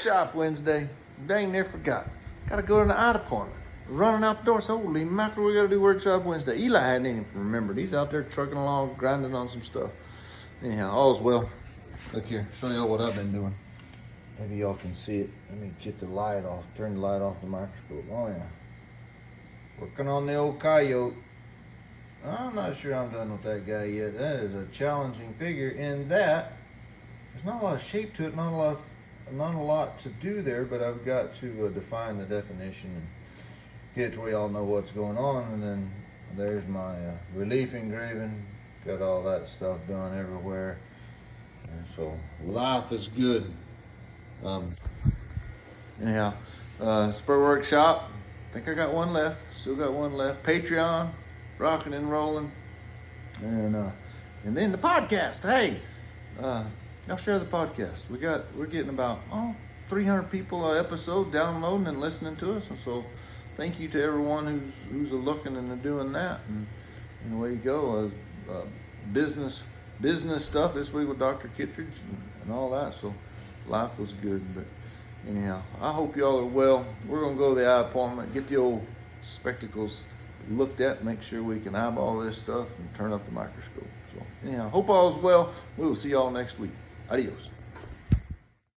workshop Wednesday. Dang near forgot. Gotta go to the eye department. Running out the door. So holy mackerel, we gotta do workshop Wednesday. Eli hadn't even remembered. He's out there trucking along, grinding on some stuff. Anyhow, all's well. Look here, show y'all what I've been doing. Maybe y'all can see it. Let me get the light off. Turn the light off the microscope. Oh yeah. Working on the old coyote. I'm not sure I'm done with that guy yet. That is a challenging figure in that there's not a lot of shape to it, not a lot to do there, but I've got to define the definition and get it to where y'all know what's going on. And then there's my relief engraving. Got all that stuff done everywhere. And so life is good. Anyhow, Spur Workshop. I think I got one left. Still got one left. Patreon, rocking and rolling. And then the podcast. Hey, y'all share the podcast. We're getting about 300 people an episode downloading and listening to us. And so thank you to everyone who's looking and doing that. And away you go. Business stuff this week with Dr. Kittredge and all that. So life was good. But anyhow, I hope y'all are well. We're going to go to the eye appointment, get the old spectacles looked at, make sure we can eyeball this stuff and turn up the microscope. So anyhow, hope all is well. We will see y'all next week. Adios.